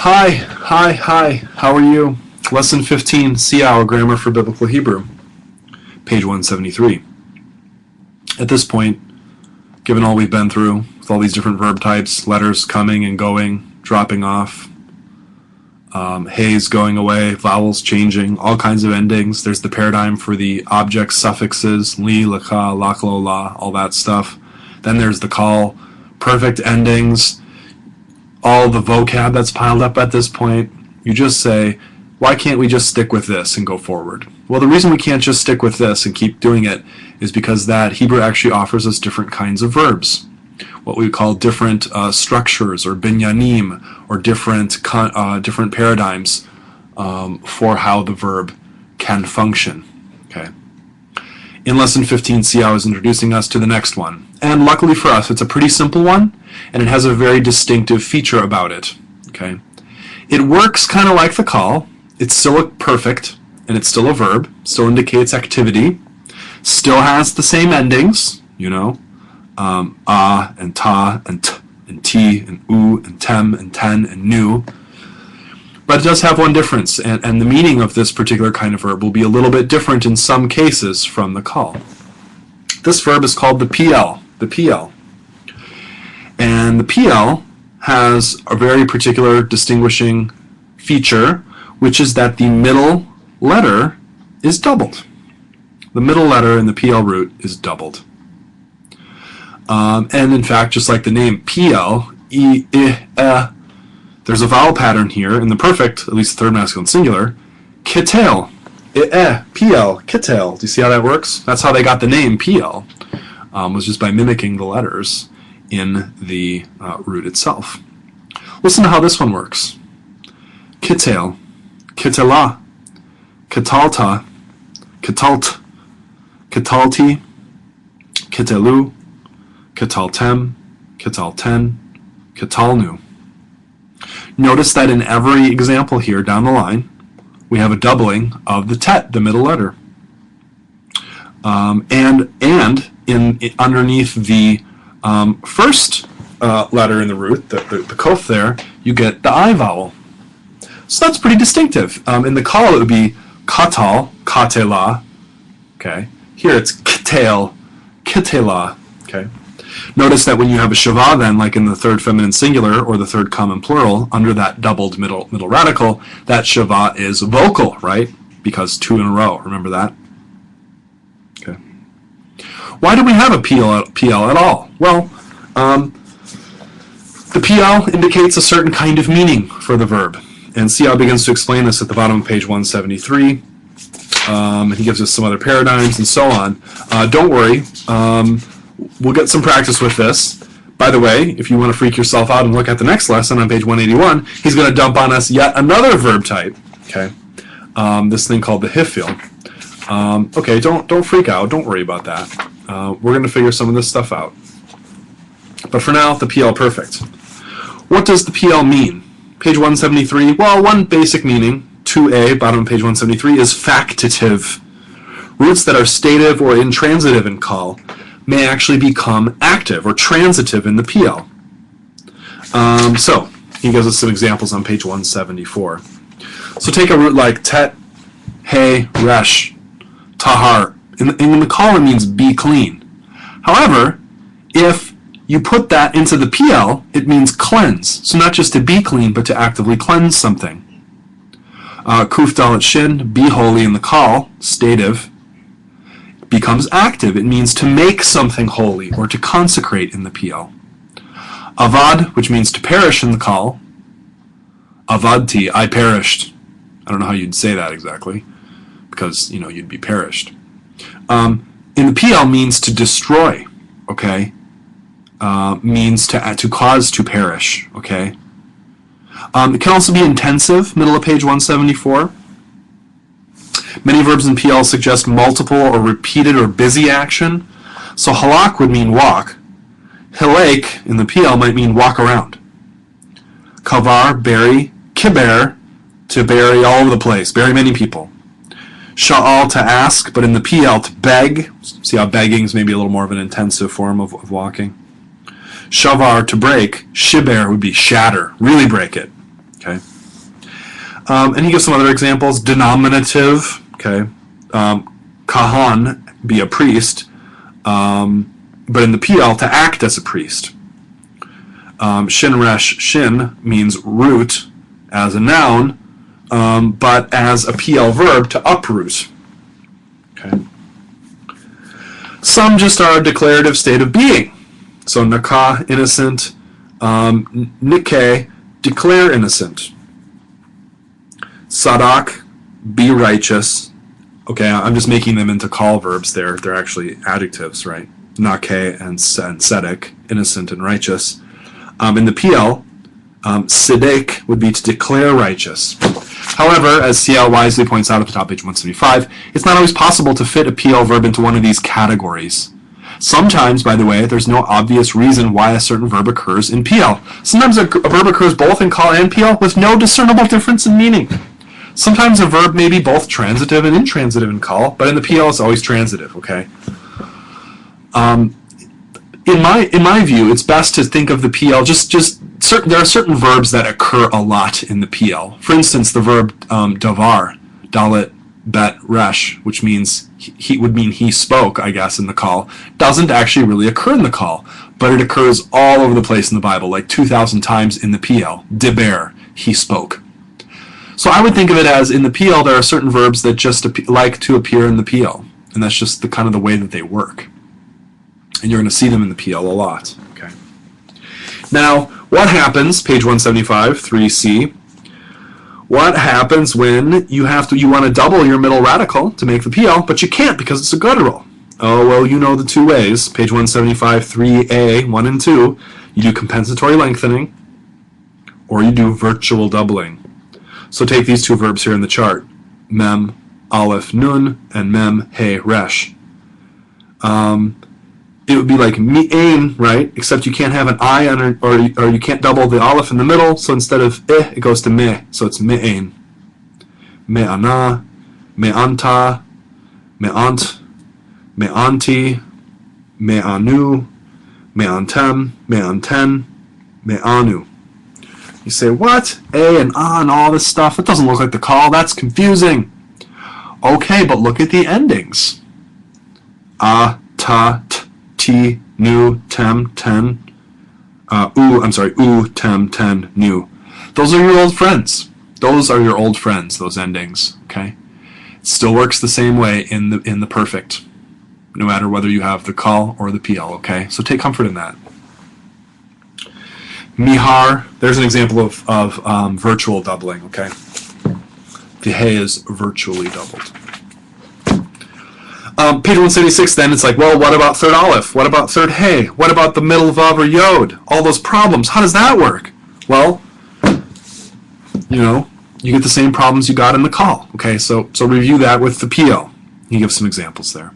Hi, how are you? Lesson 15, Seow, Grammar for Biblical Hebrew, page 173. At this point, given all we've been through, with all these different verb types, letters coming and going, dropping off, hays going away, vowels changing, all kinds of endings, there's the paradigm for the object suffixes, li, laka, laklo, la, all that stuff. Then there's the call, perfect endings, all the vocab that's piled up at this point. You just say, why can't we just stick with this and go forward? Well, the reason we can't just stick with this and keep doing it is because that Hebrew actually offers us different kinds of verbs, what we call different structures or binyanim, or different paradigms for how the verb can function. Okay. In Lesson 15, Seow is introducing us to the next one. And luckily for us, it's a pretty simple one, and it has a very distinctive feature about it. Okay. It works kind of like the call. It's still a perfect, and it's still a verb, still indicates activity, still has the same endings, you know, ah and ta and t and ti and u and tem and ten and nu. But it does have one difference, and the meaning of this particular kind of verb will be a little bit different in some cases from the call. This verb is called the PL, And the PL has a very particular distinguishing feature, which is that the middle letter is doubled. The middle letter in the PL root is doubled. And in fact, just like the name PL, there's a vowel pattern here in the perfect, at least the third masculine singular, kitel, PL, kitel. Do you see how that works? That's how they got the name PL, was just by mimicking the letters in the root itself. Listen to how this one works. Kitel, kitela, kitalta, kitalt, kitalti, kitelu, kitaltem, kitalten, kitalnu. Notice that in every example here down the line, we have a doubling of the tet, the middle letter. And underneath the first letter in the root, the kof there, you get the I vowel. So that's pretty distinctive. In the call, it would be katal, katela. Okay. Here it's kitel, kitela. Okay. Notice that when you have a shava, then, like in the third feminine singular or the third common plural, under that doubled middle radical, that shava is vocal, right? Because two in a row. Remember that? Okay. Why do we have a PL at all? Well, the PL indicates a certain kind of meaning for the verb. And Seow begins to explain this at the bottom of page 173. He gives us some other paradigms and so on. Don't worry. We'll get some practice with this. By the way, if you want to freak yourself out and look at the next lesson on page 181, he's going to dump on us yet another verb type. Okay, this thing called the hifil. Okay, don't freak out. Don't worry about that. We're going to figure some of this stuff out. But for now, the PL perfect. What does the PL mean? Page 173. Well, one basic meaning, 2a, bottom of page 173, is factitive. Roots that are stative or intransitive in call may actually become active or transitive in the PL. So he gives us some examples on page 174. So take a root like tet, hey, resh, tahar. In the call, it means be clean. However, if you put that into the PL, it means cleanse. So not just to be clean, but to actively cleanse something. Kuf dalet shin, be holy in the call, stative, becomes active. It means to make something holy or to consecrate in the PL. Avad, which means to perish in the call. Avadti, I perished. I don't know how you'd say that exactly, because, you know, you'd be perished. In the PL means to destroy, okay? Means to cause to perish, okay? It can also be intensive, middle of page 174. Many verbs in PL suggest multiple or repeated or busy action. So halak would mean walk. Hilek in the PL might mean walk around. Kavar, bury. Kiber, to bury all over the place, bury many people. Sha'al, to ask, but in the PL, to beg. See how begging is maybe a little more of an intensive form of walking. Shavar, to break. Shiber would be shatter, really break it. Okay. And he gives some other examples. Denominative, okay. Kahan, be a priest, but in the PL, to act as a priest. Shin resh shin means root as a noun, but as a PL verb to uproot. Okay. Some just are a declarative state of being. So nakah, innocent, nikeh, declare innocent. Sadak, be righteous. Okay, I'm just making them into call verbs there. They're actually adjectives, right? Nakeh and sedek, innocent and righteous. In the PL, sidek would be to declare righteous. However, as Seow wisely points out at the top page 175, it's not always possible to fit a PL verb into one of these categories. Sometimes, by the way, there's no obvious reason why a certain verb occurs in PL. Sometimes a verb occurs both in call and PL with no discernible difference in meaning. Sometimes a verb may be both transitive and intransitive in call, but in the PL it's always transitive, okay? In my view, it's best to think of the PL there are certain verbs that occur a lot in the PL. For instance, the verb davar, dalit, bet, resh, which means he spoke, I guess, in the call, doesn't actually really occur in the call, but it occurs all over the place in the Bible, like 2,000 times in the PL. Diber, he spoke. So I would think of it as, in the PL, there are certain verbs that just like to appear in the PL, and that's just the kind of the way that they work. And you're going to see them in the PL a lot. Okay. Now, what happens, page 175, 3C, what happens when you want to double your middle radical to make the PL, but you can't because it's a guttural? Oh, well, you know the two ways. Page 175, 3A, 1 and 2, you do compensatory lengthening, or you do virtual doubling. So take these two verbs here in the chart, mem, aleph, nun, and mem, he, resh. It would be like mi'ain, right? Except you can't have an I or you can't double the aleph in the middle, so instead of it goes to me, so it's mi'ain. Me'ana, me'anta, me'ant, me'anti, me'anu, me'antem, me'anten, me'anu. You say, what? A and ah and all this stuff? That doesn't look like the call. That's confusing. Okay, but look at the endings. A, ta, t, ti, nu, tem, ten. U, tem, ten, nu. Those are your old friends. Those are your old friends, those endings. Okay? It still works the same way in the perfect, no matter whether you have the call or the PL, okay? So take comfort in that. Mihar, there's an example of virtual doubling, okay? The he is virtually doubled. Page 176, then, it's like, well, what about third aleph? What about third he? What about the middle vav or yod? All those problems. How does that work? Well, you get the same problems you got in the call, okay? So review that with the PL. He gives some examples there.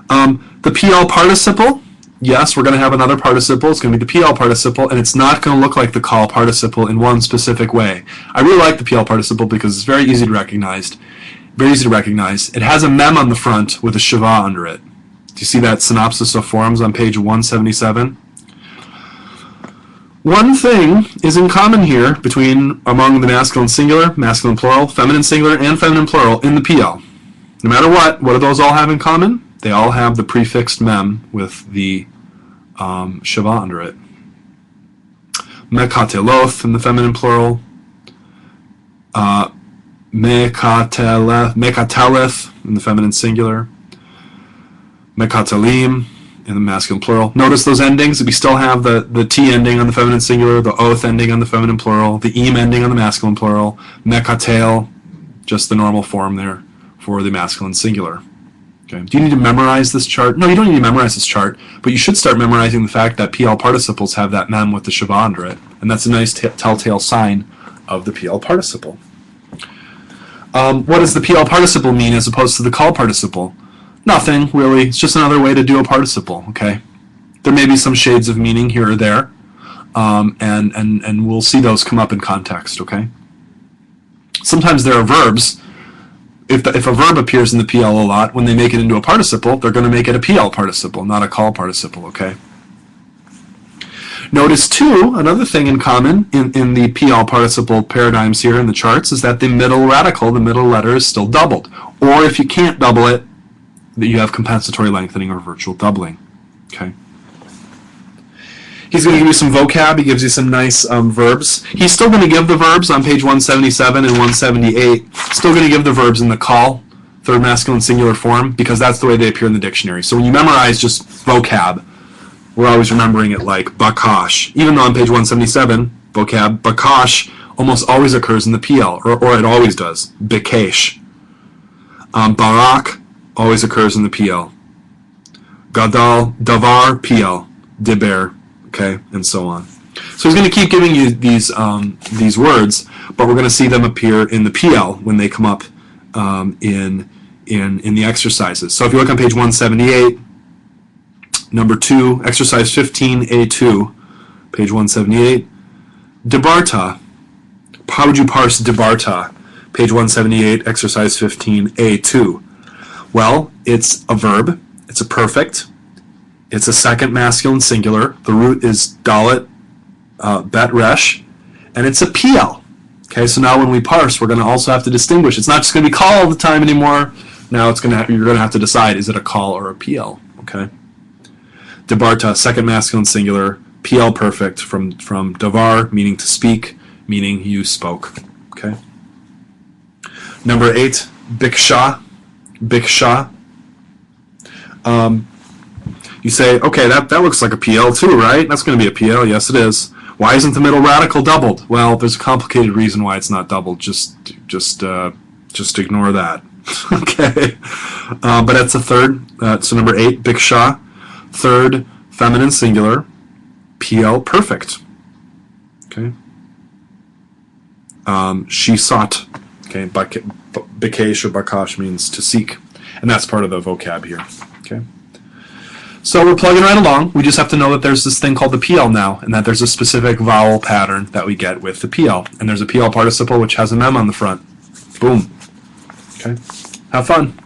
The PL participle, yes, we're going to have another participle. It's going to be the PL participle, and it's not going to look like the call participle in one specific way. I really like the PL participle because it's very easy to recognize. It has a mem on the front with a shava under it. Do you see that synopsis of forms on page 177? One thing is in common here among the masculine singular, masculine plural, feminine singular, and feminine plural in the PL. No matter what do those all have in common? They all have the prefixed mem with the shava under it. Mekateloth in the feminine plural. Mekateleth in the feminine singular. Mekatelim in the masculine plural. Notice those endings. We still have the T ending on the feminine singular, the oath ending on the feminine plural, the eem ending on the masculine plural, Mekatel, just the normal form there for the masculine singular. Okay. Do you need to memorize this chart? No, you don't need to memorize this chart, but you should start memorizing the fact that PL participles have that mem with the shava under it, and that's a nice telltale sign of the PL participle. What does the PL participle mean as opposed to the call participle? Nothing, really. It's just another way to do a participle, okay? There may be some shades of meaning here or there, and we'll see those come up in context, okay? Sometimes there are verbs. If a verb appears in the PL a lot, when they make it into a participle, they're going to make it a PL participle, not a call participle, okay? Notice, too, another thing in common in the PL participle paradigms here in the charts is that the middle radical, the middle letter, is still doubled. Or if you can't double it, you have compensatory lengthening or virtual doubling. Okay. He's going to give you some vocab. He gives you some nice verbs. He's still going to give the verbs on page 177 and 178. Still going to give the verbs in the call, third masculine singular form, because that's the way they appear in the dictionary. So when you memorize just vocab, we're always remembering it like bakash. Even though on page 177, vocab, bakash almost always occurs in the PL, or it always does. Bikesh. Barak always occurs in the PL. Gadal, davar, PL. Diber, okay, and so on. So he's going to keep giving you these words, but we're going to see them appear in the PL when they come up in the exercises. So if you look on page 178, number 2, exercise 15A2, page 178, Debarta. How would you parse Debarta? Page 178, exercise 15A2. Well, it's a verb, it's a perfect, it's a second masculine singular, the root is dalet, bet resh, and it's a PL. Okay, so now when we parse, we're going to also have to distinguish. It's not just going to be call all the time anymore. Now you're going to have to decide, is it a call or a PL? Okay. Debarta, second masculine singular, PL perfect from davar, meaning to speak, meaning you spoke. Okay. Number 8, biksha. Biksha. You say, okay, that looks like a PL too, right? That's going to be a PL. Yes, it is. Why isn't the middle radical doubled? Well, there's a complicated reason why it's not doubled. Just ignore that. Okay. But it's a third. So number 8, biksha. Third, feminine singular, PL perfect. Okay. She sought. Okay. Bikesh or bakash means to seek, and that's part of the vocab here. Okay. So we're plugging right along. We just have to know that there's this thing called the PL now, and that there's a specific vowel pattern that we get with the PL, and there's a PL participle which has a mem on the front. Boom. Okay. Have fun.